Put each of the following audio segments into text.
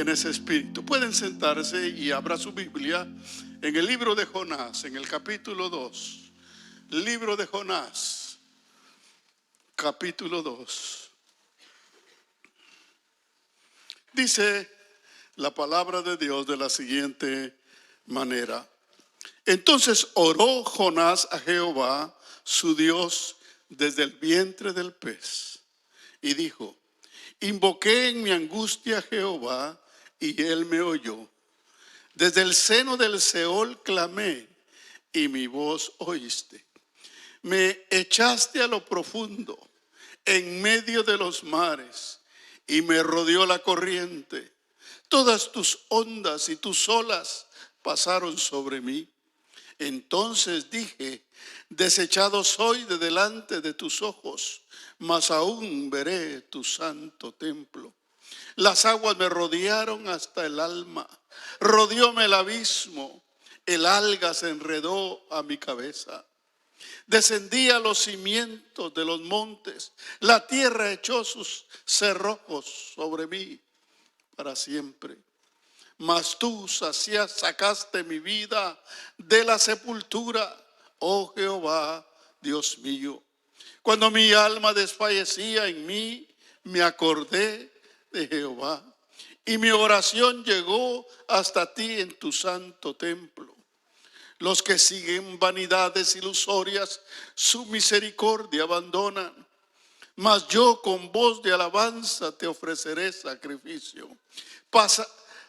en ese espíritu. Pueden sentarse y abra su Biblia en el libro de Jonás, en el capítulo 2. Libro de Jonás, capítulo 2. Dice la palabra de Dios de la siguiente manera: entonces oró Jonás a Jehová, su Dios, desde el vientre del pez, y dijo: invoqué en mi angustia a Jehová, y él me oyó. Desde el seno del Seol clamé, y mi voz oíste. Me echaste a lo profundo, en medio de los mares, y me rodeó la corriente. Todas tus ondas y tus olas pasaron sobre mí. Entonces dije: desechado soy de delante de tus ojos, mas aún veré tu santo templo. Las aguas me rodearon hasta el alma, rodeóme el abismo, el alga se enredó a mi cabeza. Descendí a los cimientos de los montes, la tierra echó sus cerrojos sobre mí para siempre. Mas tú sacaste mi vida de la sepultura, oh Jehová, Dios mío. Cuando mi alma desfallecía en mí, me acordé de Jehová, y mi oración llegó hasta ti en tu santo templo. Los que siguen vanidades ilusorias, su misericordia abandonan. Mas yo con voz de alabanza te ofreceré sacrificio.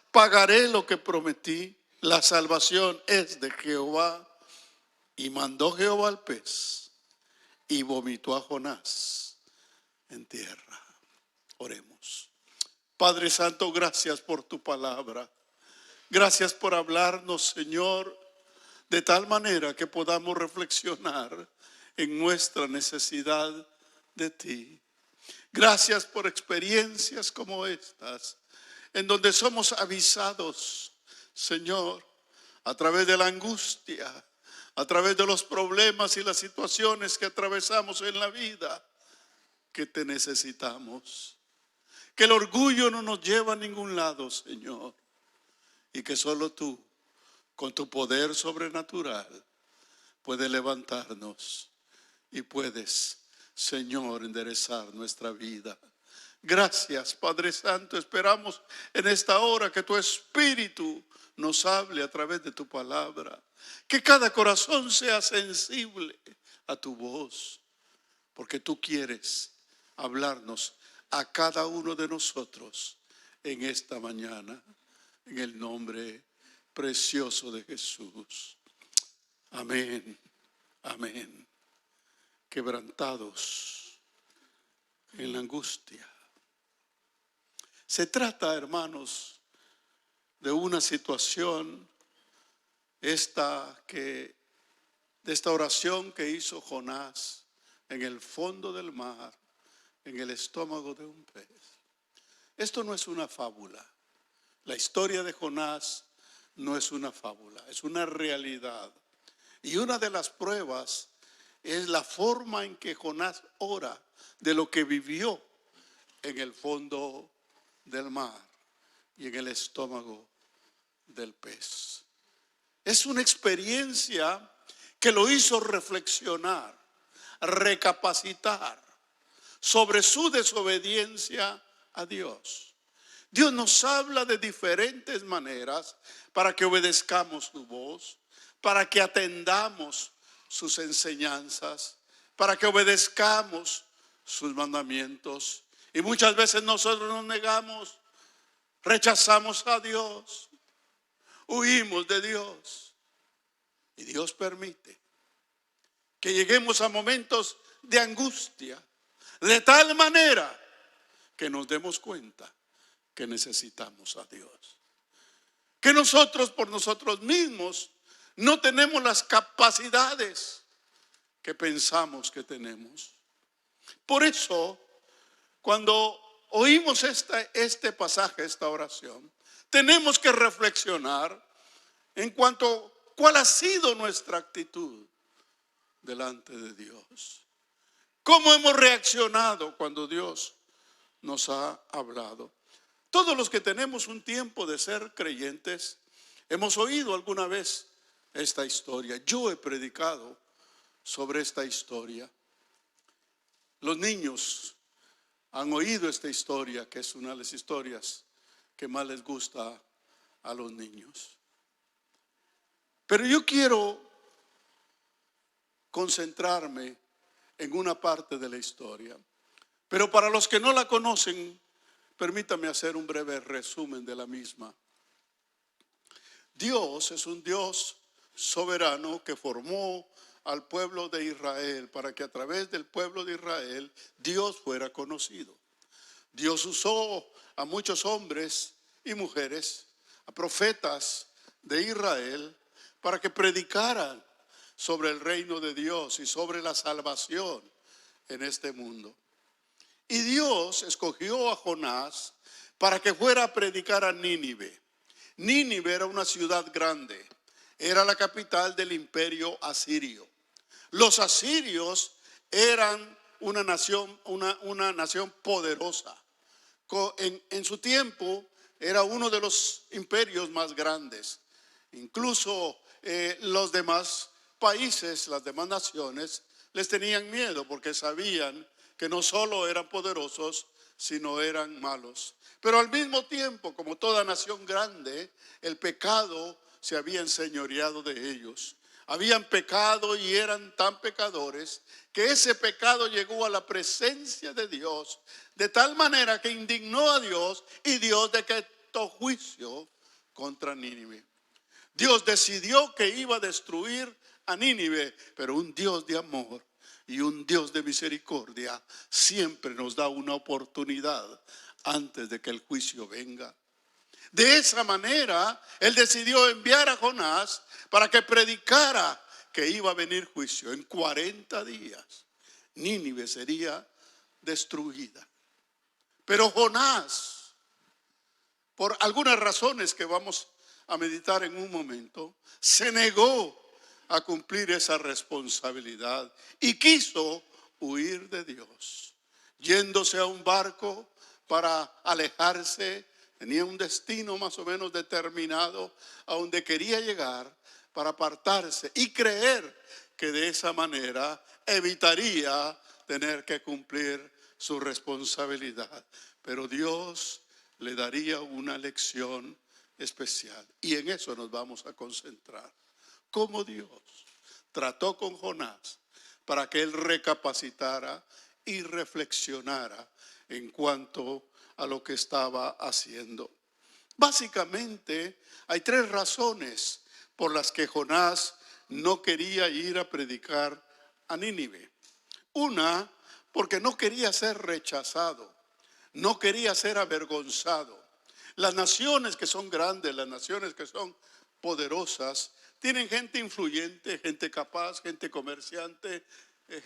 Pagaré lo que prometí. La salvación es de Jehová. Y mandó Jehová al pez, y vomitó a Jonás en tierra. Oremos. Padre Santo, gracias por tu palabra. Gracias por hablarnos, Señor, de tal manera que podamos reflexionar en nuestra necesidad de ti. Gracias por experiencias como estas, en donde somos avisados, Señor, a través de la angustia, a través de los problemas y las situaciones que atravesamos en la vida, que te necesitamos. Que el orgullo no nos lleva a ningún lado, Señor, y que solo tú, con tu poder sobrenatural, puedes levantarnos y puedes, Señor, enderezar nuestra vida. Gracias, Padre Santo. Esperamos en esta hora que tu Espíritu nos hable a través de tu palabra. Que cada corazón sea sensible a tu voz, porque tú quieres hablarnos a cada uno de nosotros en esta mañana, en el nombre precioso de Jesús. Amén, amén. Quebrantados en la angustia. Se trata, hermanos, de una situación de esta oración que hizo Jonás en el fondo del mar, en el estómago de un pez. Esto no es una fábula. La historia de Jonás no es una fábula, es una realidad. Y una de las pruebas es la forma en que Jonás ora de lo que vivió en el fondo del mar y en el estómago del pez. Es una experiencia que lo hizo reflexionar, recapacitar sobre su desobediencia a Dios. Dios nos habla de diferentes maneras para que obedezcamos su voz, para que atendamos sus enseñanzas, para que obedezcamos sus mandamientos. Y muchas veces nosotros nos negamos, rechazamos a Dios, huimos de Dios. Y Dios permite que lleguemos a momentos de angustia, de tal manera que nos demos cuenta que necesitamos a Dios. Que nosotros por nosotros mismos no tenemos las capacidades que pensamos que tenemos. Por eso, cuando oímos este pasaje, esta oración, tenemos que reflexionar en cuanto a cuál ha sido nuestra actitud delante de Dios. ¿Cómo hemos reaccionado cuando Dios nos ha hablado? Todos los que tenemos un tiempo de ser creyentes, hemos oído alguna vez esta historia. Yo he predicado sobre esta historia. Los niños han oído esta historia, que es una de las historias que más les gusta a los niños. Pero yo quiero concentrarme en una parte de la historia. Pero para los que no la conocen, permítame hacer un breve resumen de la misma. Dios es un Dios soberano que formó al pueblo de Israel para que a través del pueblo de Israel Dios fuera conocido. Dios usó a muchos hombres y mujeres, a profetas de Israel, para que predicaran sobre el reino de Dios y sobre la salvación en este mundo. Y Dios escogió a Jonás para que fuera a predicar a Nínive. Nínive era una ciudad grande, era la capital del imperio asirio. Los asirios eran una nación poderosa. En su tiempo era uno de los imperios más grandes. Incluso los demás países, las demás naciones, les tenían miedo porque sabían que no solo eran poderosos, sino eran malos. Pero al mismo tiempo, como toda nación grande, el pecado se había enseñoreado de ellos. Habían pecado y eran tan pecadores que ese pecado llegó a la presencia de Dios, de tal manera que indignó a Dios y Dios decretó juicio contra Nínive. Dios decidió que iba a destruir a Nínive, pero un Dios de amor y un Dios de misericordia siempre nos da una oportunidad antes de que el juicio venga. De esa manera, Él decidió enviar a Jonás para que predicara que iba a venir juicio. En 40 días, Nínive sería destruida. Pero Jonás, por algunas razones que vamos a meditar en un momento, se negó a cumplir esa responsabilidad y quiso huir de Dios, yéndose a un barco para alejarse. Tenía un destino más o menos determinado a donde quería llegar para apartarse y creer que de esa manera evitaría tener que cumplir su responsabilidad. Pero Dios le daría una lección especial y en eso nos vamos a concentrar. Cómo Dios trató con Jonás para que él recapacitara y reflexionara en cuanto a lo que estaba haciendo. Básicamente hay 3 razones por las que Jonás no quería ir a predicar a Nínive. Una, porque no quería ser rechazado, no quería ser avergonzado. Las naciones que son grandes, las naciones que son poderosas, tienen gente influyente, gente capaz, gente comerciante,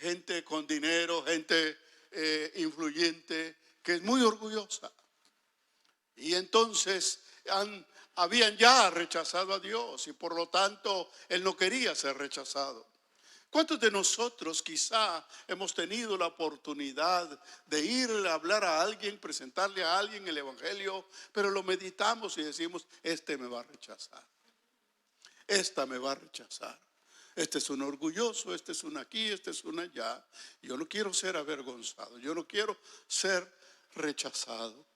gente con dinero, gente influyente, que es muy orgullosa. Y entonces habían ya rechazado a Dios y por lo tanto Él no quería ser rechazado. ¿Cuántos de nosotros quizá hemos tenido la oportunidad de ir a hablar a alguien, presentarle a alguien el evangelio, pero lo meditamos y decimos, este me va a rechazar, esta me va a rechazar? Este es un orgulloso, este es un aquí, este es un allá. Yo no quiero ser avergonzado, yo no quiero ser rechazado.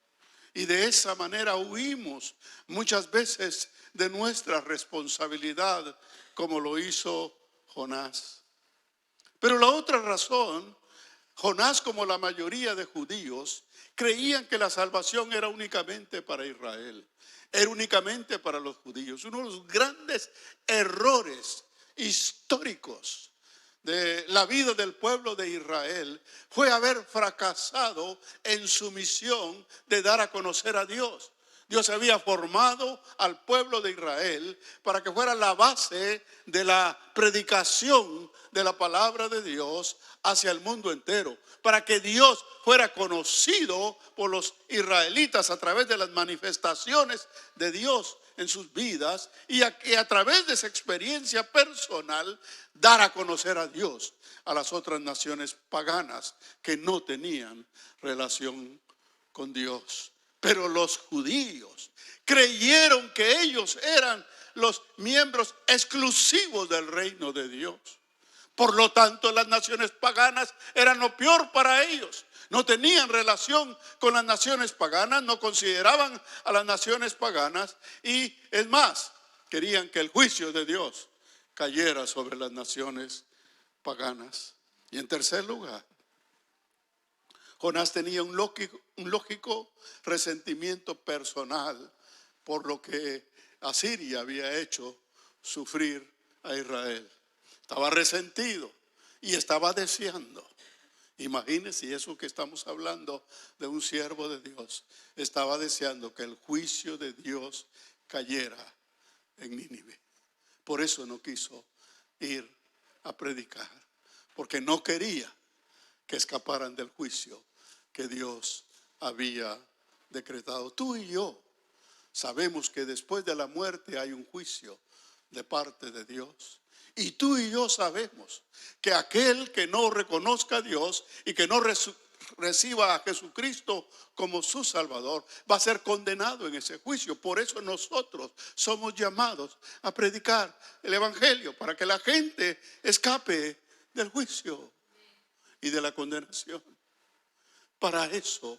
Y de esa manera huimos muchas veces de nuestra responsabilidad, como lo hizo Jonás. Pero la otra razón, Jonás, como la mayoría de judíos, creían que la salvación era únicamente para Israel, era únicamente para los judíos. Uno de los grandes errores históricos de la vida del pueblo de Israel fue haber fracasado en su misión de dar a conocer a Dios. Dios había formado al pueblo de Israel para que fuera la base de la predicación de la palabra de Dios hacia el mundo entero, para que Dios fuera conocido por los israelitas a través de las manifestaciones de Dios en sus vidas y a través de esa experiencia personal dar a conocer a Dios a las otras naciones paganas que no tenían relación con Dios. Pero los judíos creyeron que ellos eran los miembros exclusivos del reino de Dios. Por lo tanto, las naciones paganas eran lo peor para ellos. No tenían relación con las naciones paganas, no consideraban a las naciones paganas y es más, querían que el juicio de Dios cayera sobre las naciones paganas. Y en tercer lugar, Jonás tenía un lógico resentimiento personal por lo que Asiria había hecho sufrir a Israel. Estaba resentido y estaba deseando. Imagínense eso que estamos hablando de un siervo de Dios. Estaba deseando que el juicio de Dios cayera en Nínive. Por eso no quiso ir a predicar, porque no quería que escaparan del juicio que Dios había decretado. Tú y yo sabemos que después de la muerte hay un juicio de parte de Dios. Y tú y yo sabemos que aquel que no reconozca a Dios y que no reciba a Jesucristo como su Salvador va a ser condenado en ese juicio. Por eso nosotros somos llamados a predicar el Evangelio para que la gente escape del juicio y de la condenación. Para eso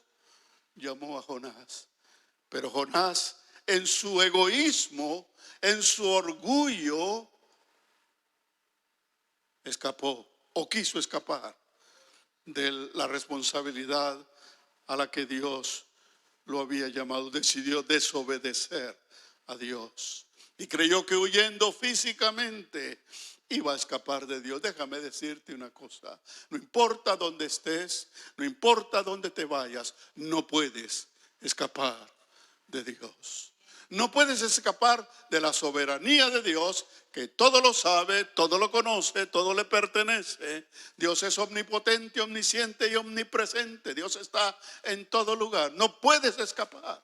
llamó a Jonás. Pero Jonás, en su egoísmo, en su orgullo, escapó o quiso escapar de la responsabilidad a la que Dios lo había llamado. Decidió desobedecer a Dios y creyó que huyendo físicamente iba a escapar de Dios. Déjame decirte una cosa: no importa dónde estés, no importa dónde te vayas, no puedes escapar de Dios. No puedes escapar de la soberanía de Dios, que todo lo sabe, todo lo conoce, todo le pertenece. Dios es omnipotente, omnisciente y omnipresente. Dios está en todo lugar. No puedes escapar,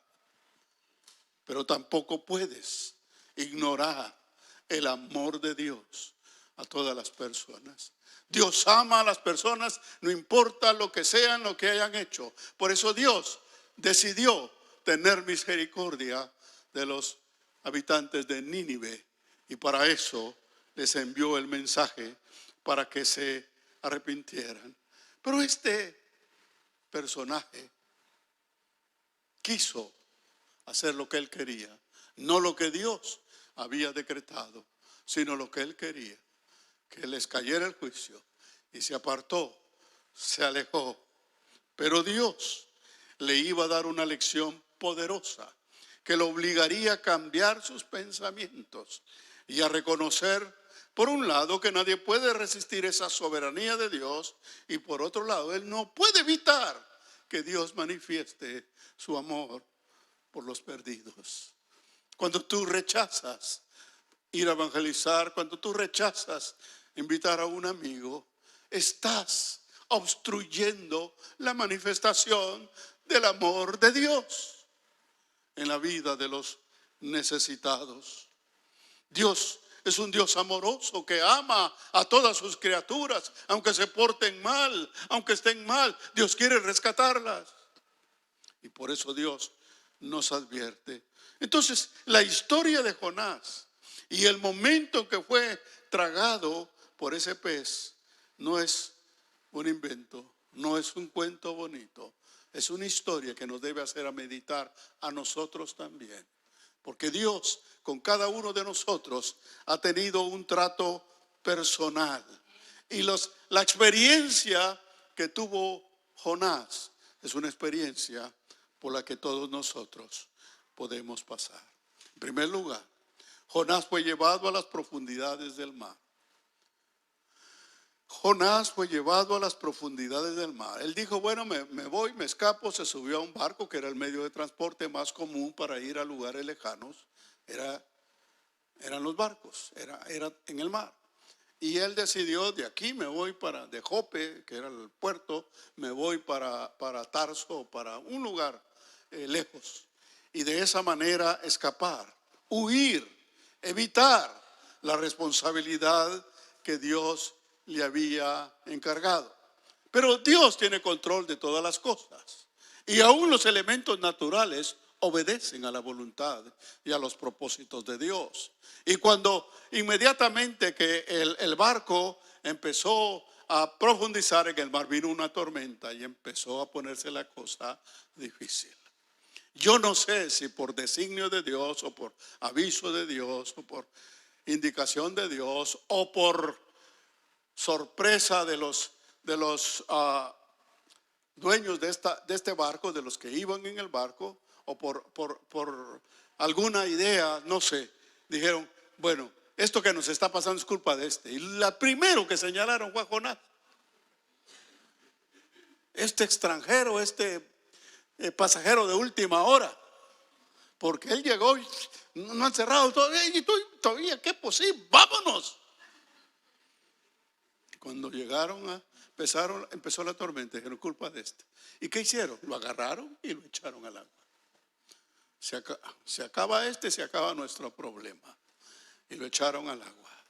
pero tampoco puedes ignorar el amor de Dios a todas las personas. Dios ama a las personas, no importa lo que sean, lo que hayan hecho. Por eso Dios decidió tener misericordia de los habitantes de Nínive y para eso les envió el mensaje para que se arrepintieran. Pero este personaje quiso hacer lo que él quería, no lo que Dios había decretado, sino lo que él quería, que les cayera el juicio, y se apartó, se alejó. Pero Dios le iba a dar una lección poderosa que lo obligaría a cambiar sus pensamientos y a reconocer, por un lado, que nadie puede resistir esa soberanía de Dios, y por otro lado, él no puede evitar que Dios manifieste su amor por los perdidos. Cuando tú rechazas ir a evangelizar, cuando tú rechazas invitar a un amigo, estás obstruyendo la manifestación del amor de Dios en la vida de los necesitados. Dios es un Dios amoroso que ama a todas sus criaturas, aunque se porten mal, aunque estén mal, Dios quiere rescatarlas. Y por eso Dios nos advierte. Entonces, la historia de Jonás y el momento que fue tragado por ese pez no es un invento, no es un cuento bonito. Es una historia que nos debe hacer a meditar a nosotros también. Porque Dios con cada uno de nosotros ha tenido un trato personal. Y la experiencia que tuvo Jonás es una experiencia por la que todos nosotros podemos pasar. En primer lugar, Jonás fue llevado a las profundidades del mar. Jonás fue llevado a las profundidades del mar. Él dijo, bueno, me voy, me escapo. Se subió a un barco que era el medio de transporte más común para ir a lugares lejanos. Eran los barcos, era en el mar. Y él decidió, de aquí me voy de Jope, que era el puerto, me voy para Tarso, para un lugar lejos. Y de esa manera escapar, huir, evitar la responsabilidad que Dios le había encargado. Pero Dios tiene control de todas las cosas. Y aún los elementos naturales obedecen a la voluntad y a los propósitos de Dios. Y cuando inmediatamente que el barco empezó a profundizar en el mar, vino una tormenta y empezó a ponerse la cosa difícil. Yo no sé si por designio de Dios o por aviso de Dios o por indicación de Dios o por sorpresa de los dueños de este barco, de los que iban en el barco, o por alguna idea, no sé, dijeron, bueno, esto que nos está pasando es culpa de este. Y la primero que señalaron fue a Jonás. Este extranjero, pasajero de última hora, porque él llegó y no han cerrado todavía, y todavía, ¿qué posible? ¡Vámonos! Cuando llegaron empezó la tormenta, dijeron, culpa de este. ¿Y qué hicieron? Lo agarraron y lo echaron al agua. Se acaba se acaba nuestro problema. Y lo echaron al agua.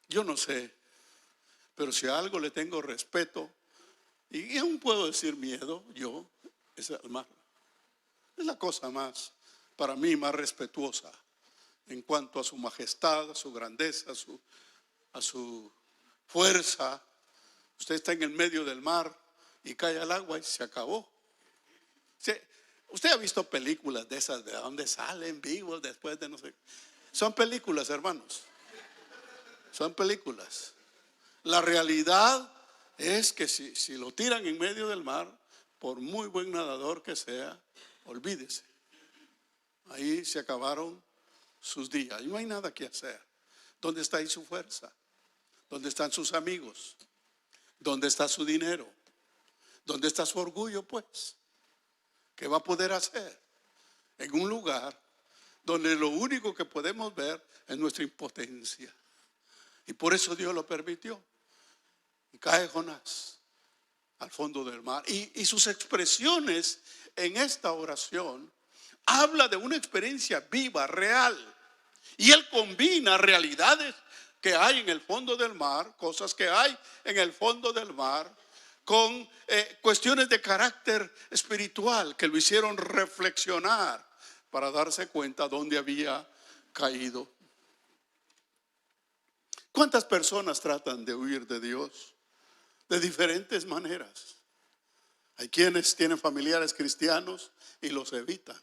Yo no sé, pero si a algo le tengo respeto, y aún puedo decir miedo, es al mar. Es la cosa más, para mí, más respetuosa en cuanto a su majestad, a su grandeza, a su fuerza. Usted está en el medio del mar y cae al agua y se acabó. Usted ha visto películas de esas, de donde salen vivos después de no sé. Son películas, hermanos. Son películas. La realidad es que si lo tiran en medio del mar, por muy buen nadador que sea, olvídese. Ahí se acabaron sus días y no hay nada que hacer. ¿Dónde está ahí su fuerza? ¿Dónde están sus amigos? ¿Dónde está su dinero? ¿Dónde está su orgullo, pues? ¿Qué va a poder hacer en un lugar donde lo único que podemos ver es nuestra impotencia? Y por eso Dios lo permitió. Y cae Jonás al fondo del mar. Y sus expresiones en esta oración habla de una experiencia viva, real. Y él combina realidades que hay en el fondo del mar, cosas que hay en el fondo del mar, con cuestiones de carácter espiritual que lo hicieron reflexionar para darse cuenta dónde había caído. ¿Cuántas personas tratan de huir de Dios? De diferentes maneras. Hay quienes tienen familiares cristianos y los evitan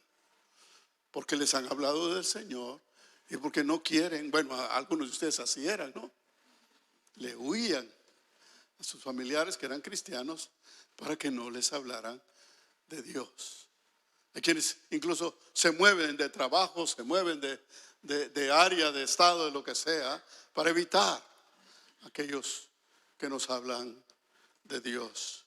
porque les han hablado del Señor y porque no quieren. Bueno, algunos de ustedes así eran, ¿no? Le huían a sus familiares que eran cristianos para que no les hablaran de Dios. Hay quienes incluso se mueven de trabajo, se mueven de área, de estado, de lo que sea, para evitar a aquellos que nos hablan de Dios.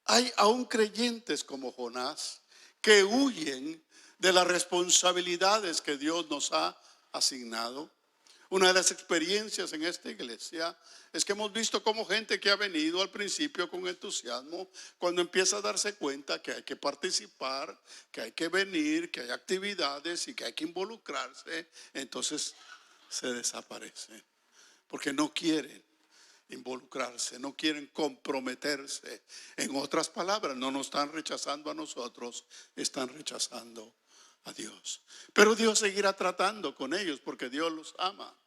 Hay aún creyentes como Jonás que huyen de las responsabilidades que Dios nos ha asignado. Una de las experiencias en esta iglesia es que hemos visto como gente que ha venido al principio con entusiasmo, cuando empieza a darse cuenta que hay que participar, que hay que venir, que hay actividades y que hay que involucrarse, entonces se desaparecen porque no quieren involucrarse, no quieren comprometerse. En otras palabras, no nos están rechazando a nosotros, están rechazando a Dios. Pero Dios seguirá tratando con ellos porque Dios los ama.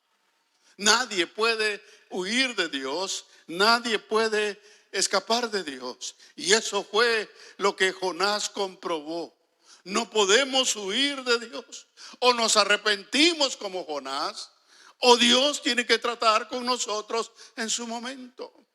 Nadie puede huir de Dios, nadie puede escapar de Dios. Y eso fue lo que Jonás comprobó. No podemos huir de Dios. O nos arrepentimos como Jonás, o Dios tiene que tratar con nosotros en su momento.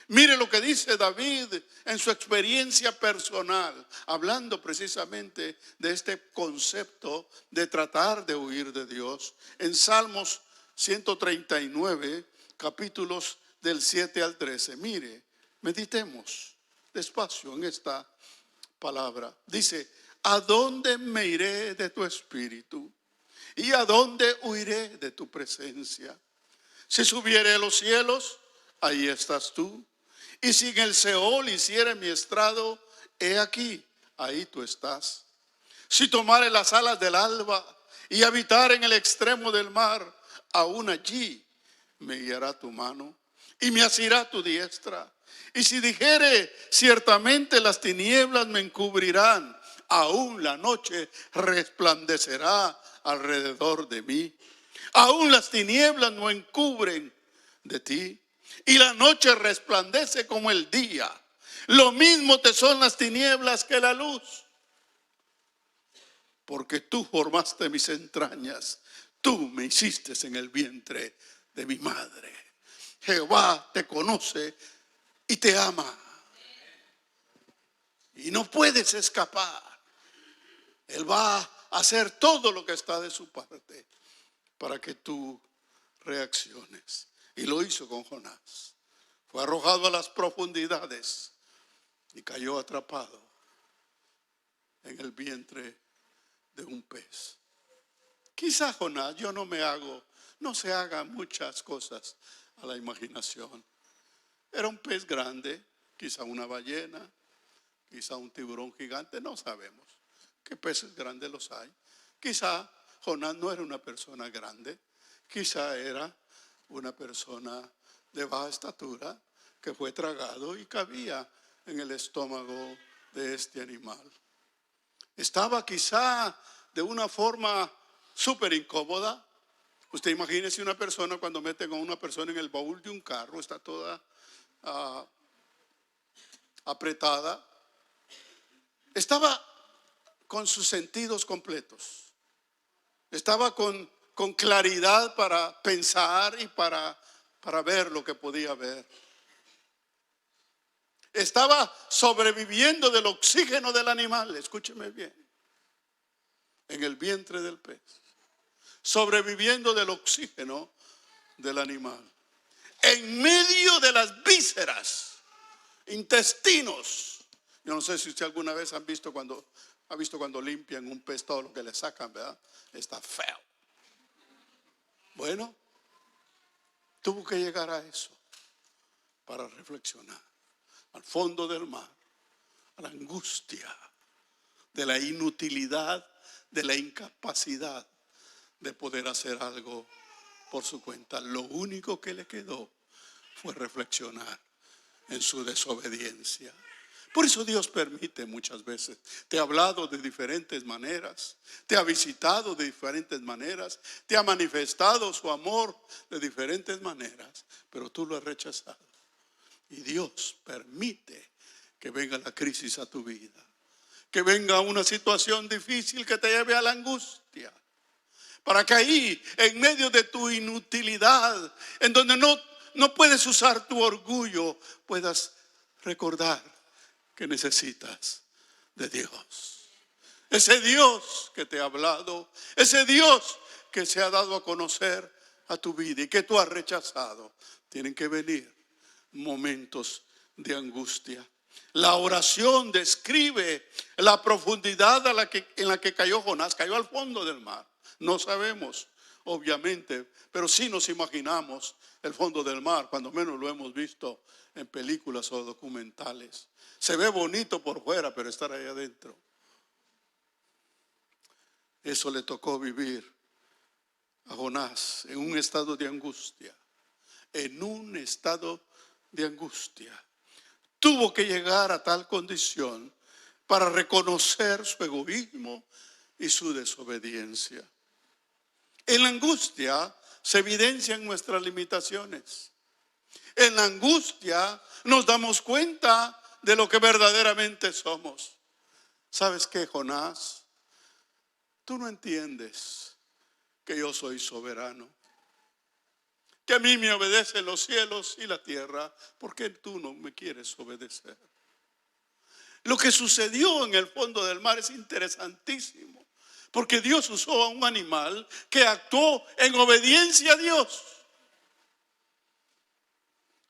Mire lo que dice David en su experiencia personal, hablando precisamente de este concepto de tratar de huir de Dios. En Salmos 139, capítulos del 7 al 13. Mire, meditemos despacio en esta palabra. Dice, ¿a dónde me iré de tu espíritu? ¿Y a dónde huiré de tu presencia? Si subiere a los cielos, ahí estás tú. Y si en el Seol hiciere mi estrado, he aquí, ahí tú estás. Si tomare las alas del alba y habitar en el extremo del mar, aún allí me guiará tu mano y me asirá tu diestra. Y si dijere, ciertamente las tinieblas me encubrirán, aún la noche resplandecerá alrededor de mí. Aún las tinieblas no encubren de ti, y la noche resplandece como el día. Lo mismo te son las tinieblas que la luz. Porque tú formaste mis entrañas, tú me hiciste en el vientre de mi madre. Jehová te conoce y te ama. Y no puedes escapar. Él va a hacer todo lo que está de su parte para que tú reacciones. Y lo hizo con Jonás. Fue arrojado a las profundidades y cayó atrapado en el vientre de un pez. Quizá Jonás, no se haga muchas cosas a la imaginación. Era un pez grande, quizá una ballena, quizá un tiburón gigante, no sabemos qué peces grandes los hay. Quizá Jonás no era una persona grande, quizá era una persona de baja estatura que fue tragado y cabía en el estómago de este animal. Estaba quizá de una forma súper incómoda. Usted imagínese una persona cuando meten a una persona en el baúl de un carro, está toda apretada. Estaba con sus sentidos completos. Estaba con claridad para pensar y para ver lo que podía ver. Estaba sobreviviendo del oxígeno del animal, escúcheme bien, en el vientre del pez. Sobreviviendo del oxígeno del animal. En medio de las vísceras, intestinos. Yo no sé si usted alguna vez ha visto cuando limpian un pez todo lo que le sacan, ¿verdad? Está feo. Bueno, tuvo que llegar a eso para reflexionar. Al fondo del mar, a la angustia de la inutilidad, de la incapacidad de poder hacer algo por su cuenta. Lo único que le quedó fue reflexionar en su desobediencia. Por eso Dios permite muchas veces. Te ha hablado de diferentes maneras, te ha visitado de diferentes maneras, te ha manifestado su amor de diferentes maneras, pero tú lo has rechazado. Y Dios permite que venga la crisis a tu vida, que venga una situación difícil que te lleve a la angustia, para que ahí, en medio de tu inutilidad, en donde no puedes usar tu orgullo, puedas recordar que necesitas de Dios. Ese Dios que te ha hablado, ese Dios que se ha dado a conocer a tu vida y que tú has rechazado. Tienen que venir momentos de angustia. La oración describe la profundidad en la que cayó Jonás. Cayó al fondo del mar. No sabemos, obviamente, pero sí nos imaginamos el fondo del mar, cuando menos lo hemos visto en películas o documentales. Se ve bonito por fuera, pero estar ahí adentro. Eso le tocó vivir a Jonás en un estado de angustia. En un estado de angustia. Tuvo que llegar a tal condición para reconocer su egoísmo y su desobediencia. En la angustia se evidencian nuestras limitaciones. En la angustia nos damos cuenta de lo que verdaderamente somos. ¿Sabes qué, Jonás? Tú no entiendes que yo soy soberano, que a mí me obedecen los cielos y la tierra. ¿Por qué tú no me quieres obedecer? Lo que sucedió en el fondo del mar es interesantísimo, porque Dios usó a un animal que actuó en obediencia a Dios.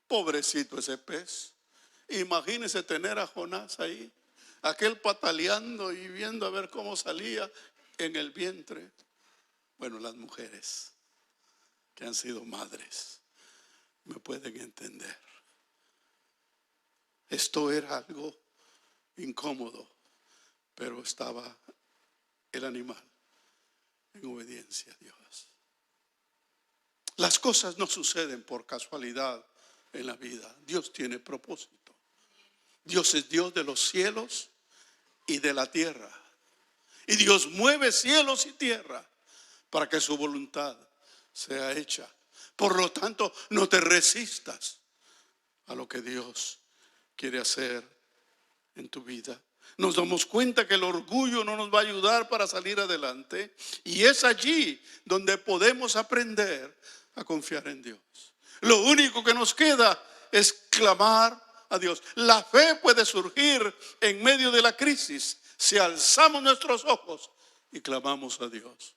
Pobrecito ese pez. Imagínese tener a Jonás ahí, aquel pataleando y viendo a ver cómo salía en el vientre. Bueno, las mujeres que han sido madres me pueden entender. Esto era algo incómodo, pero estaba el animal en obediencia a Dios. Las cosas no suceden por casualidad en la vida. Dios tiene propósito. Dios es Dios de los cielos y de la tierra. Y Dios mueve cielos y tierra para que su voluntad sea hecha. Por lo tanto, no te resistas a lo que Dios quiere hacer en tu vida. Nos damos cuenta que el orgullo no nos va a ayudar para salir adelante, y es allí donde podemos aprender a confiar en Dios. Lo único que nos queda es clamar a Dios. La fe puede surgir en medio de la crisis si alzamos nuestros ojos y clamamos a Dios.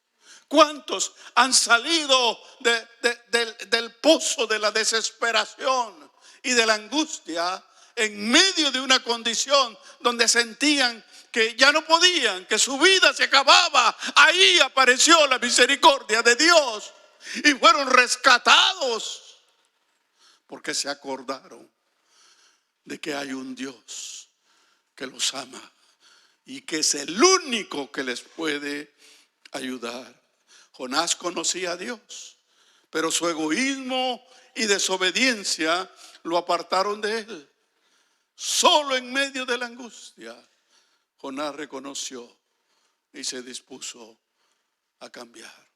¿Cuántos han salido del pozo de la desesperación y de la angustia en medio de una condición donde sentían que ya no podían, que su vida se acababa? Ahí apareció la misericordia de Dios y fueron rescatados porque se acordaron de que hay un Dios que los ama y que es el único que les puede ayudar. Jonás conocía a Dios, pero su egoísmo y desobediencia lo apartaron de él. Solo en medio de la angustia, Jonás reconoció y se dispuso a cambiar.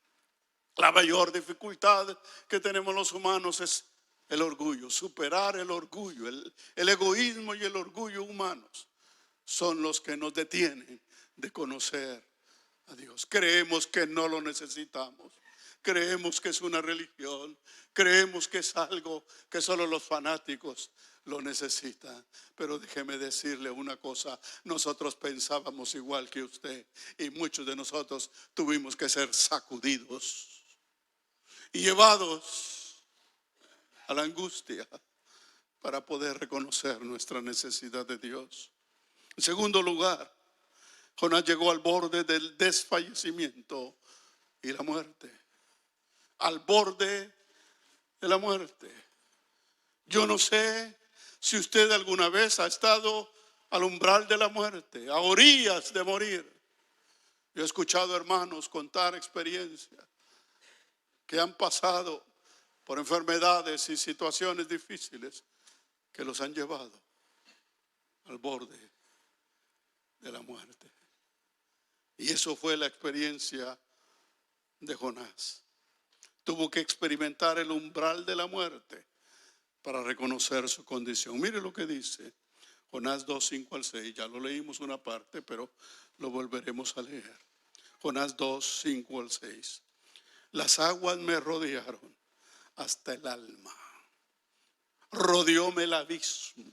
La mayor dificultad que tenemos los humanos es el orgullo, superar el orgullo. El egoísmo y el orgullo humanos son los que nos detienen de conocer a Dios. Creemos que no lo necesitamos. Creemos que es una religión. Creemos que es algo que solo los fanáticos lo necesitan. Pero déjeme decirle una cosa. Nosotros pensábamos igual que usted, y muchos de nosotros tuvimos que ser sacudidos y llevados a la angustia para poder reconocer nuestra necesidad de Dios. En segundo lugar, Jonás llegó al borde del desfallecimiento y la muerte. Al borde de la muerte. Yo no sé si usted alguna vez ha estado al umbral de la muerte, a orillas de morir. Yo he escuchado hermanos contar experiencias que han pasado por enfermedades y situaciones difíciles que los han llevado al borde de la muerte. Y eso fue la experiencia de Jonás. Tuvo que experimentar el umbral de la muerte para reconocer su condición. Mire lo que dice Jonás 2, 5 al 6. Ya lo leímos una parte, pero lo volveremos a leer. Jonás 2, 5 al 6. Las aguas me rodearon hasta el alma. Rodeóme el abismo.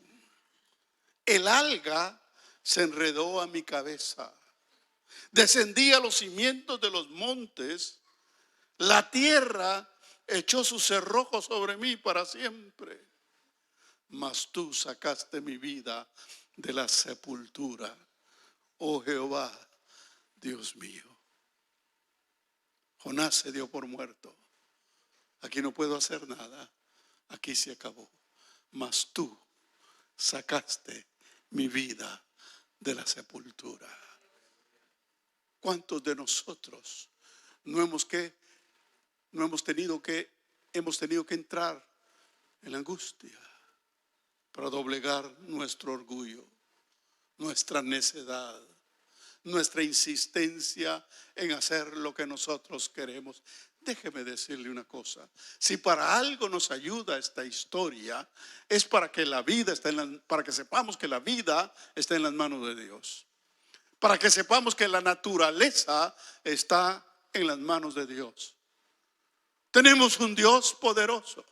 El alga se enredó a mi cabeza. Descendí a los cimientos de los montes. La tierra echó sus cerrojos sobre mí para siempre. Mas tú sacaste mi vida de la sepultura, oh Jehová, Dios mío. Jonás se dio por muerto. Aquí no puedo hacer nada. Aquí se acabó. Mas tú sacaste mi vida de la sepultura. ¿Cuántos de nosotros hemos tenido que entrar en la angustia para doblegar nuestro orgullo, nuestra necedad, nuestra insistencia en hacer lo que nosotros queremos? Déjeme decirle una cosa. Si para algo nos ayuda esta historia, es para que para que sepamos que la vida está en las manos de Dios. Para que sepamos que la naturaleza está en las manos de Dios. Tenemos un Dios poderoso,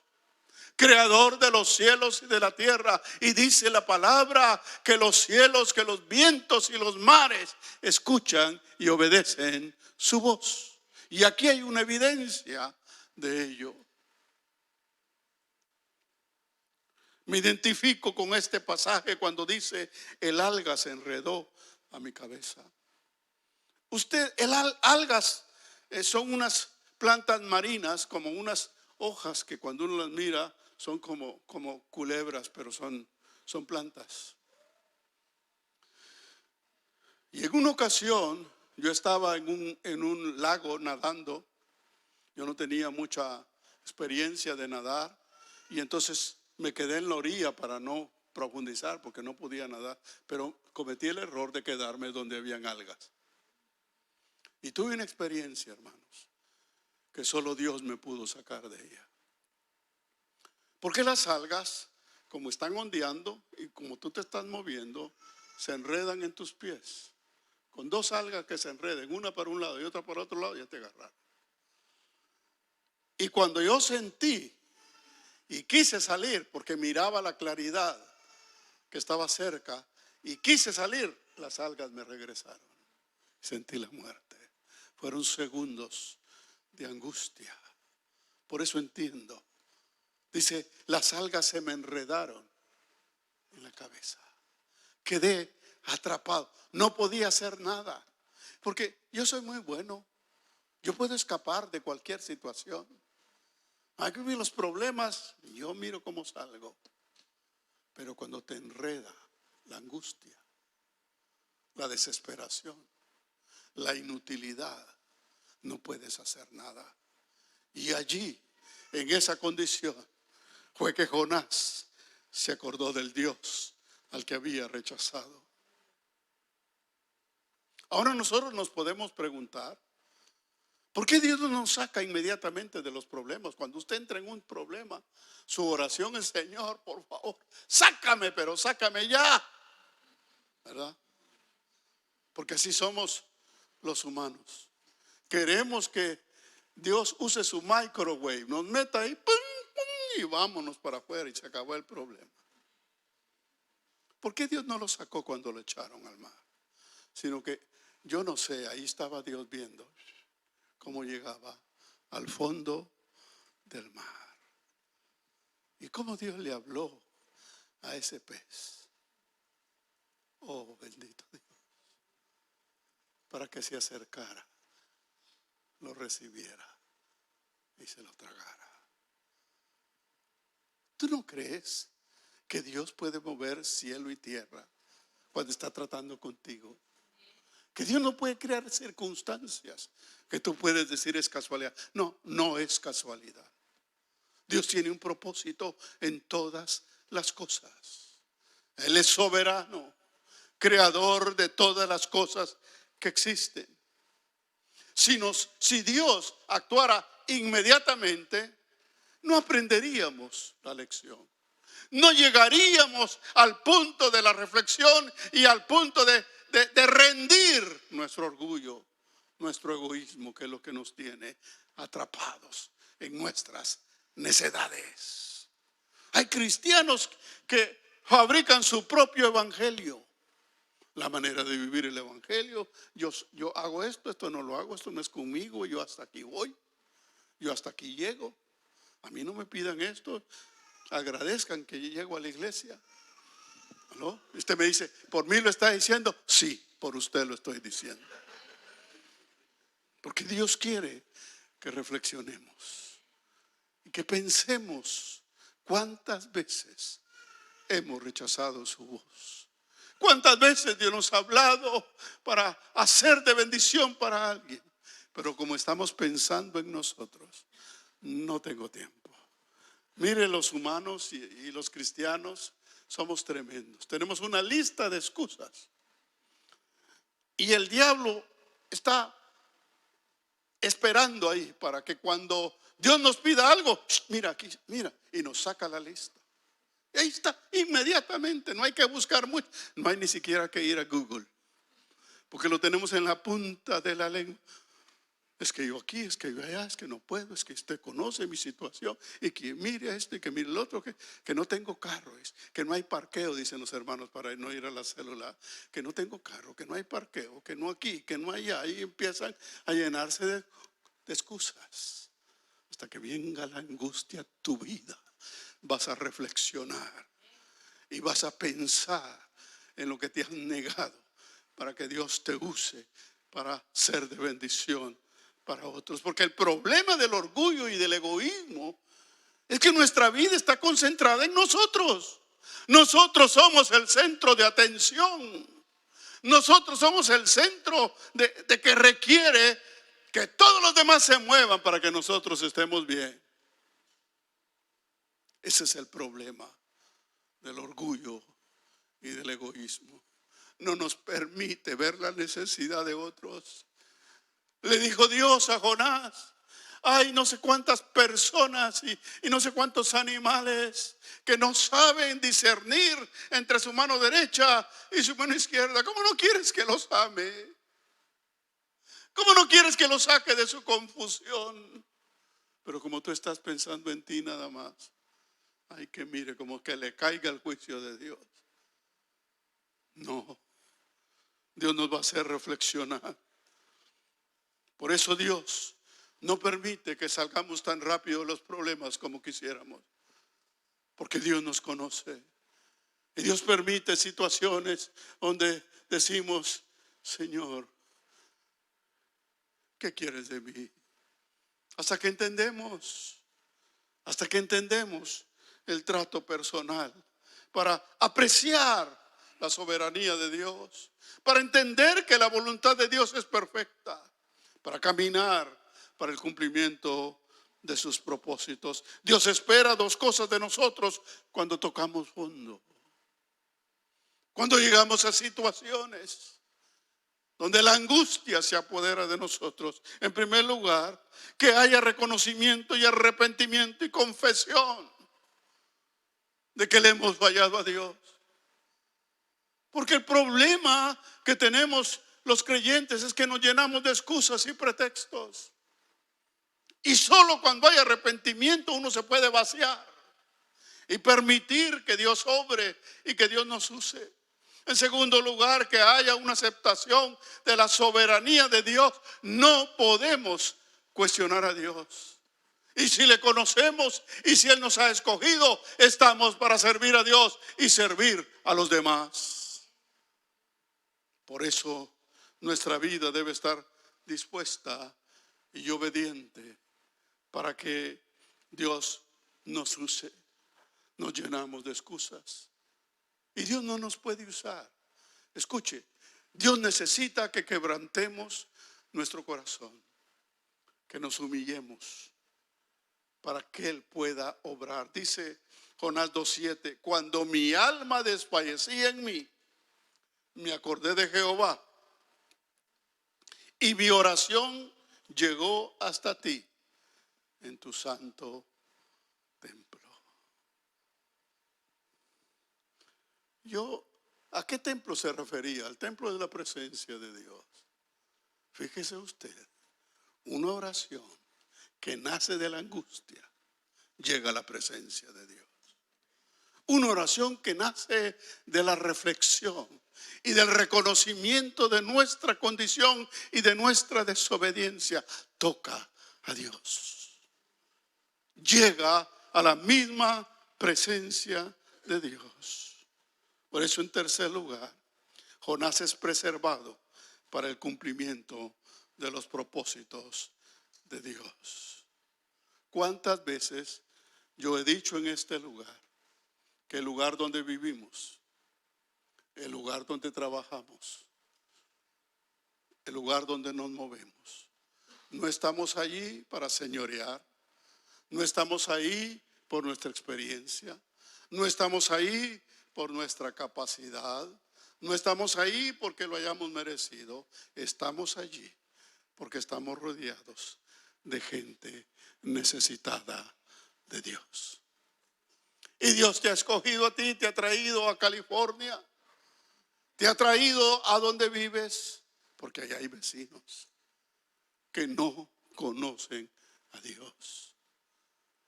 creador de los cielos y de la tierra. Y dice la palabra que los cielos, que los vientos y los mares escuchan y obedecen su voz. Y aquí hay una evidencia de ello. Me identifico con este pasaje cuando dice: el alga se enredó a mi cabeza. Algas son unas plantas marinas, como unas hojas que cuando uno las mira son como culebras, pero son plantas. Y en una ocasión yo estaba en un lago nadando. Yo no tenía mucha experiencia de nadar, y entonces me quedé en la orilla para no profundizar porque no podía nadar, pero cometí el error de quedarme donde habían algas. Y tuve una experiencia, hermanos, que solo Dios me pudo sacar de ella. Porque las algas, como están ondeando y como tú te estás moviendo, se enredan en tus pies. Con dos algas que se enreden, una para un lado y otra para otro lado, ya te agarraron. Y cuando yo sentí y quise salir, porque miraba la claridad que estaba cerca, y quise salir, las algas me regresaron. Sentí la muerte. Fueron segundos de angustia. Por eso entiendo. Dice, las algas se me enredaron en la cabeza. Quedé atrapado. No podía hacer nada. Porque yo soy muy bueno. Yo puedo escapar de cualquier situación. Aquí vi los problemas, yo miro cómo salgo. Pero cuando te enreda la angustia, la desesperación, la inutilidad, no puedes hacer nada. Y allí, en esa condición, fue que Jonás se acordó del Dios al que había rechazado. Ahora nosotros nos podemos preguntar, ¿por qué Dios no nos saca inmediatamente de los problemas? Cuando usted entra en un problema, su oración es: Señor, por favor, sácame, pero sácame ya. ¿Verdad? Porque así somos los humanos. Queremos que Dios use su microwave, nos meta ahí, ¡pum, pum! Y vámonos para afuera y se acabó el problema. ¿Por qué Dios no lo sacó cuando lo echaron al mar? Sino que, yo no sé, ahí estaba Dios viendo cómo llegaba al fondo del mar. Y cómo Dios le habló a ese pez. Oh, bendito Dios. Para que se acercara, lo recibiera y se lo tragara. ¿Tú no crees que Dios puede mover cielo y tierra cuando está tratando contigo? Que Dios no puede crear circunstancias que tú puedes decir es casualidad. No, no es casualidad. Dios tiene un propósito en todas las cosas. Él es soberano, creador de todas las cosas que existen. Si Dios actuara inmediatamente, no aprenderíamos la lección. No llegaríamos al punto de la reflexión y al punto de rendir nuestro orgullo, nuestro egoísmo, que es lo que nos tiene atrapados en nuestras necedades. Hay cristianos que fabrican su propio evangelio. La manera de vivir el evangelio: yo hago esto, esto no lo hago, esto no es conmigo, yo hasta aquí voy, yo hasta aquí llego. A mí no me pidan esto, agradezcan que yo llego a la iglesia. ¿No? Usted me dice, ¿por mí lo está diciendo? Sí, por usted lo estoy diciendo. Porque Dios quiere que reflexionemos y que pensemos cuántas veces hemos rechazado su voz. ¿Cuántas veces Dios nos ha hablado para hacer de bendición para alguien? Pero como estamos pensando en nosotros, no tengo tiempo. Mire, los humanos y los cristianos somos tremendos. Tenemos una lista de excusas. Y el diablo está esperando ahí para que cuando Dios nos pida algo, mira aquí, mira, y nos saca la lista. Y ahí está, inmediatamente, no hay que buscar mucho, no hay ni siquiera que ir a Google, porque lo tenemos en la punta de la lengua. Es que yo aquí, es que yo allá, es que no puedo, es que usted conoce mi situación, y que mire esto y que mire el otro, que no tengo carro, es que no hay parqueo, dicen los hermanos, para no ir a la célula, que no tengo carro, que no hay parqueo, que no aquí, que no allá, y empiezan a llenarse de excusas, hasta que venga la angustia a tu vida. Vas a reflexionar y vas a pensar en lo que te han negado, para que Dios te use para ser de bendición para otros. Porque el problema del orgullo y del egoísmo es que nuestra vida está concentrada en nosotros. Nosotros somos el centro de atención. Nosotros somos el centro de que requiere que todos los demás se muevan para que nosotros estemos bien. Ese es el problema del orgullo y del egoísmo. No nos permite ver la necesidad de otros. Le dijo Dios a Jonás: hay no sé cuántas personas y no sé cuántos animales que no saben discernir entre su mano derecha y su mano izquierda. ¿Cómo no quieres que los ame? ¿Cómo no quieres que los saque de su confusión? Pero como tú estás pensando en ti nada más, hay que mire como que le caiga el juicio de Dios. No, Dios nos va a hacer reflexionar. Por eso Dios no permite que salgamos tan rápido de los problemas como quisiéramos, porque Dios nos conoce. Y Dios permite situaciones donde decimos: Señor, ¿qué quieres de mí? Hasta que entendemos el trato personal, para apreciar la soberanía de Dios, para entender que la voluntad de Dios es perfecta, para caminar para el cumplimiento de sus propósitos. Dios espera dos cosas de nosotros cuando tocamos fondo. Cuando llegamos a situaciones donde la angustia se apodera de nosotros, en primer lugar, que haya reconocimiento y arrepentimiento y confesión de que le hemos fallado a Dios. Porque el problema que tenemos los creyentes es que nos llenamos de excusas y pretextos. Y solo cuando hay arrepentimiento uno se puede vaciar y permitir que Dios obre y que Dios nos use. En segundo lugar, que haya una aceptación de la soberanía de Dios. No podemos cuestionar a Dios. Y si le conocemos y si Él nos ha escogido, estamos para servir a Dios y servir a los demás. Por eso nuestra vida debe estar dispuesta y obediente para que Dios nos use. Nos llenamos de excusas y Dios no nos puede usar. Escuche, Dios necesita que quebrantemos nuestro corazón, que nos humillemos para que Él pueda obrar. Dice Jonás 2:7: cuando mi alma desfallecía en mí, me acordé de Jehová y mi oración llegó hasta ti en tu santo templo. ¿A qué templo se refería? Al templo de la presencia de Dios. Fíjese usted, una oración que nace de la angustia llega a la presencia de Dios. Una oración que nace de la reflexión y del reconocimiento de nuestra condición y de nuestra desobediencia toca a Dios. Llega a la misma presencia de Dios. Por eso, en tercer lugar, Jonás es preservado para el cumplimiento de los propósitos de Dios. ¿Cuántas veces yo he dicho en este lugar que el lugar donde vivimos, el lugar donde trabajamos, el lugar donde nos movemos, no estamos allí para señorear, no estamos ahí por nuestra experiencia, no estamos ahí por nuestra capacidad, no estamos ahí porque lo hayamos merecido, estamos allí porque estamos rodeados de gente necesitada de Dios. Y Dios te ha escogido a ti, te ha traído a California, te ha traído a donde vives, porque allá hay vecinos que no conocen a Dios.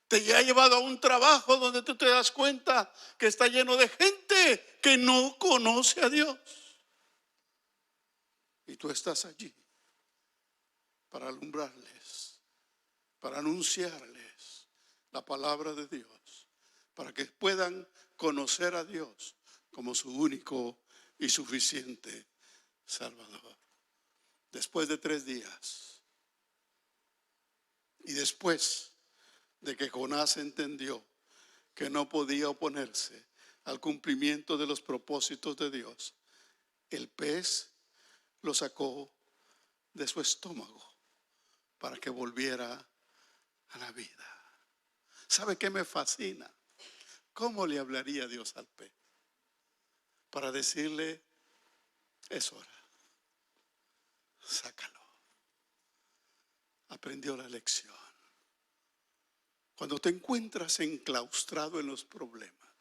Te ha llevado a un trabajo donde tú te das cuenta que está lleno de gente que no conoce a Dios. Y tú estás allí para alumbrarles, para anunciarles la palabra de Dios, para que puedan conocer a Dios como su único y suficiente Salvador. Después de 3 días y después de que Jonás entendió que no podía oponerse al cumplimiento de los propósitos de Dios, el pez lo sacó de su estómago para que volviera a la vida. ¿Sabe qué me fascina? ¿Cómo le hablaría Dios al pez? Para decirle, es hora, sácalo. Aprendió la lección. Cuando te encuentras enclaustrado en los problemas,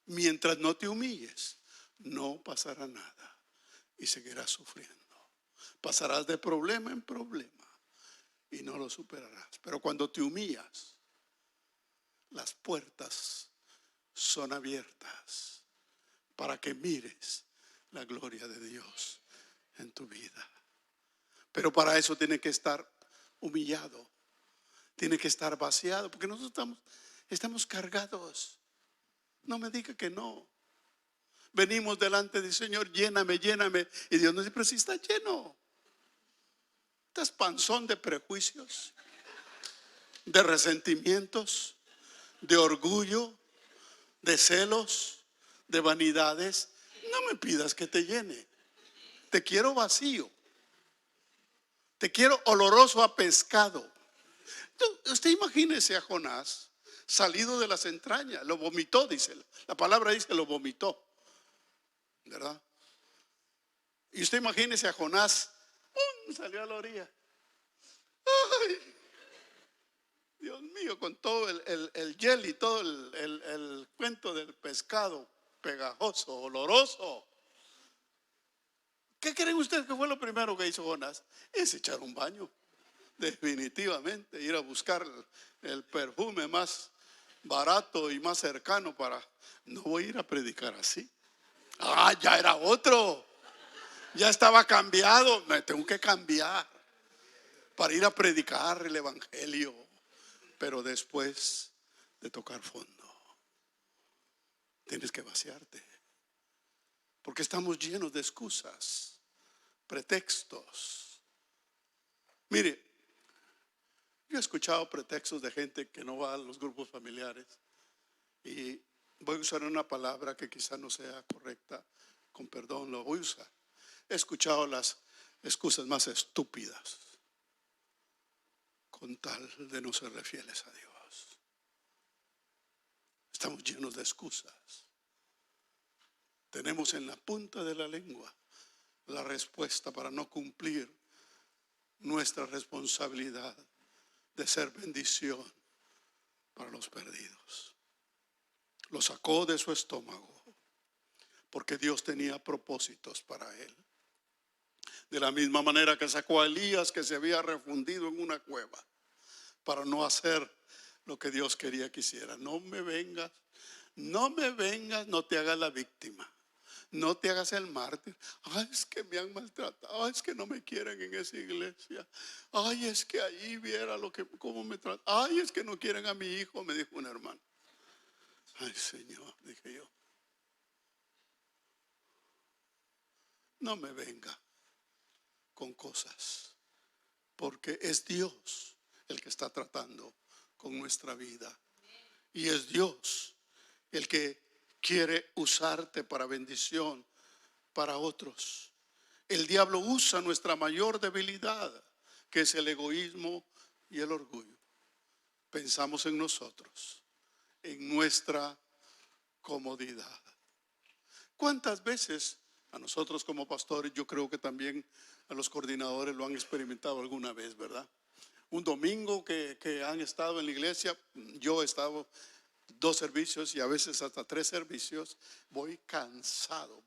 mientras no te humilles, no pasará nada y seguirás sufriendo. Pasarás de problema en problema y no lo superarás. Pero cuando te humillas, las puertas son abiertas para que mires la gloria de Dios en tu vida. Pero para eso tiene que estar humillado, tiene que estar vaciado, porque nosotros estamos cargados. No me diga que no. Venimos delante del Señor, lléname, lléname. Y Dios nos dice, pero si está lleno. Estás panzón de prejuicios, de resentimientos, de orgullo, de celos, de vanidades. No me pidas que te llene. Te quiero vacío. Te quiero oloroso a pescado. Usted imagínese a Jonás salido de las entrañas. Lo vomitó, dice. La palabra dice lo vomitó, ¿verdad? Y usted imagínese a Jonás, ¡pum!, salió a la orilla. ¡Ay! Dios mío, con todo el jelly, todo el cuento del pescado pegajoso, oloroso. ¿Qué creen ustedes que fue lo primero que hizo Jonás? Es echar un baño. Definitivamente, ir a buscar el perfume más barato y más cercano para... No voy a ir a predicar así. Ah, ya era otro. Ya estaba cambiado. Me tengo que cambiar para ir a predicar el evangelio. Pero después de tocar fondo, tienes que vaciarte. Porque estamos llenos de excusas, pretextos. Mire, yo he escuchado pretextos de gente que no va a los grupos familiares. Y voy a usar una palabra que quizá no sea correcta. Con perdón lo voy a usar. He escuchado las excusas más estúpidas con tal de no serle fieles a Dios. Estamos llenos de excusas. Tenemos en la punta de la lengua la respuesta para no cumplir nuestra responsabilidad de ser bendición para los perdidos. Lo sacó de su estómago porque Dios tenía propósitos para él. De la misma manera que sacó a Elías, que se había refundido en una cueva para no hacer lo que Dios quería que hiciera. No me vengas, no te hagas la víctima. No te hagas el mártir. Ay, es que me han maltratado. Ay, es que no me quieren en esa iglesia. Ay, es que ahí viera cómo me tratan. Ay, es que no quieren a mi hijo, me dijo un hermano. Ay, Señor, dije yo, no me venga con cosas, porque es Dios el que está tratando con nuestra vida. Y es Dios el que quiere usarte para bendición para otros. El diablo usa nuestra mayor debilidad, que es el egoísmo y el orgullo. Pensamos en nosotros, en nuestra comodidad. ¿Cuántas veces a nosotros como pastores, yo creo que también a los coordinadores lo han experimentado alguna vez, ¿verdad? Un domingo que han estado en la iglesia, yo he estado 2 servicios y a veces hasta 3 servicios, voy cansado,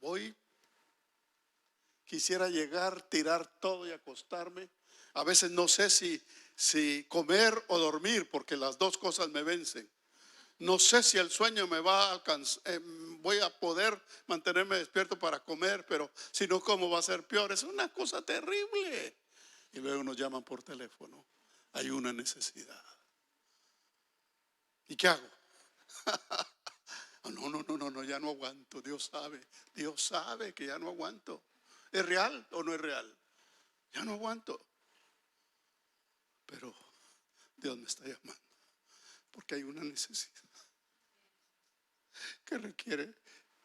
quisiera llegar, tirar todo y acostarme. A veces no sé si comer o dormir, porque las dos cosas me vencen. No sé si el sueño me va a alcanzar, voy a poder mantenerme despierto para comer, pero si no como va a ser peor. Es una cosa terrible. Y luego nos llaman por teléfono. Hay una necesidad. ¿Y qué hago? No, ya no aguanto. Dios sabe que ya no aguanto. ¿Es real o no es real? Ya no aguanto. Pero Dios me está llamando porque hay una necesidad que requiere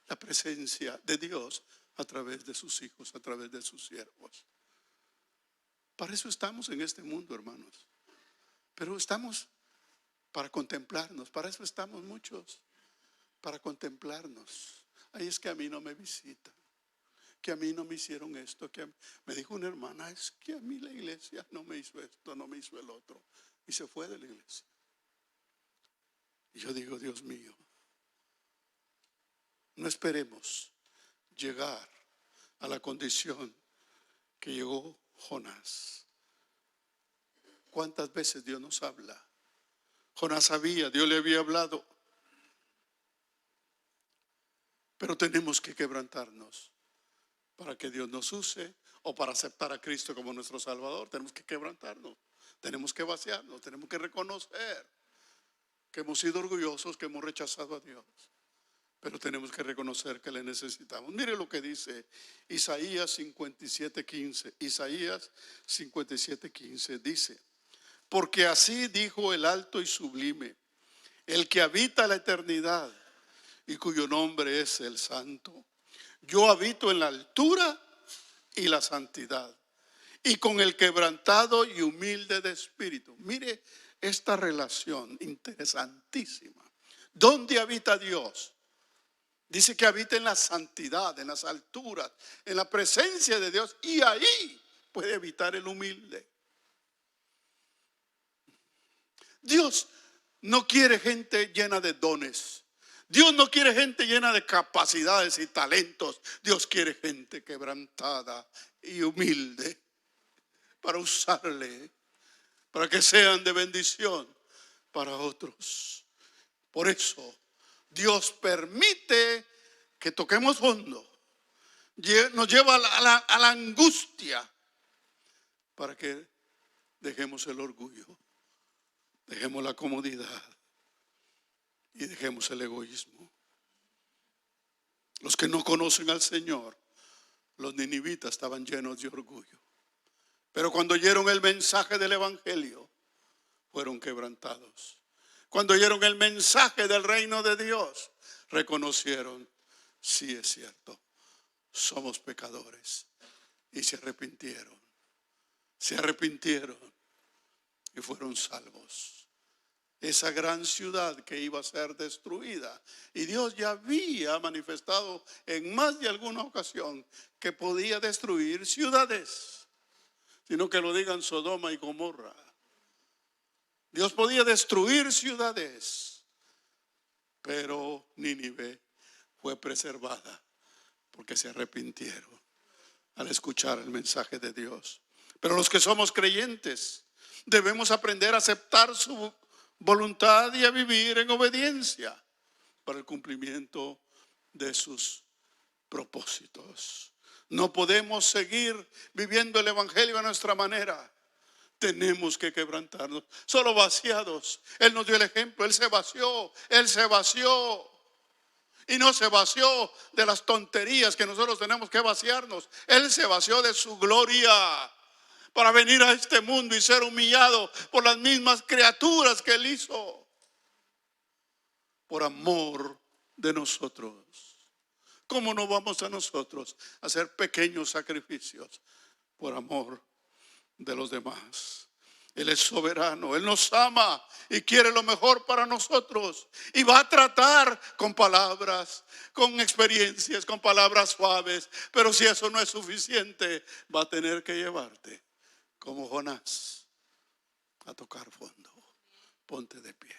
la presencia de Dios a través de sus hijos, a través de sus siervos. Para eso estamos en este mundo, hermanos. Pero estamos para contemplarnos. Para eso estamos muchos. para contemplarnos. Ay, es que a mí no me visitan, que a mí no me hicieron esto, me dijo una hermana, es que a mí la iglesia no me hizo esto, no me hizo el otro, y se fue de la iglesia. Y yo digo, Dios mío, no esperemos llegar a la condición que llegó Jonás. ¿Cuántas veces Dios nos habla? Jonás sabía, Dios le había hablado, pero tenemos que quebrantarnos para que Dios nos use, o para aceptar a Cristo como nuestro Salvador. Tenemos que quebrantarnos, tenemos que vaciarnos, tenemos que reconocer que hemos sido orgullosos, que hemos rechazado a Dios, pero tenemos que reconocer que le necesitamos. Mire lo que dice Isaías 57:15. Isaías 57:15 dice: porque así dijo el alto y sublime, el que habita la eternidad y cuyo nombre es el Santo. Yo habito en la altura y la santidad, y con el quebrantado y humilde de espíritu. Mire esta relación interesantísima. ¿Dónde habita Dios? Dice que habita en la santidad, en las alturas, en la presencia de Dios, y ahí puede habitar el humilde. Dios no quiere gente llena de dones. Dios no quiere gente llena de capacidades y talentos. Dios quiere gente quebrantada y humilde para usarle, para que sean de bendición para otros. Por eso Dios permite que toquemos fondo, nos lleva a la angustia, para que dejemos el orgullo, dejemos la comodidad y dejemos el egoísmo. Los que no conocen al Señor, los ninivitas, estaban llenos de orgullo, pero cuando oyeron el mensaje del evangelio, fueron quebrantados. Cuando oyeron el mensaje del reino de Dios, reconocieron: sí, es cierto, somos pecadores. Y se arrepintieron y fueron salvos. Esa gran ciudad que iba a ser destruida, y Dios ya había manifestado en más de alguna ocasión que podía destruir ciudades, sino que lo digan Sodoma y Gomorra. Dios podía destruir ciudades, pero Nínive fue preservada porque se arrepintieron al escuchar el mensaje de Dios. Pero los que somos creyentes debemos aprender a aceptar su voluntad y a vivir en obediencia para el cumplimiento de sus propósitos. No podemos seguir viviendo el evangelio a nuestra manera. Tenemos que quebrantarnos. Solo vaciados. Él nos dio el ejemplo. Él se vació. Y no se vació de las tonterías que nosotros tenemos que vaciarnos. Él se vació de su gloria para venir a este mundo y ser humillado por las mismas criaturas que Él hizo, por amor de nosotros. ¿Cómo no vamos a nosotros a hacer pequeños sacrificios por amor de los demás? Él es soberano, Él nos ama y quiere lo mejor para nosotros, y va a tratar con palabras, con experiencias, con palabras suaves. Pero si eso no es suficiente, va a tener que llevarte como Jonás a tocar fondo. Ponte de pie.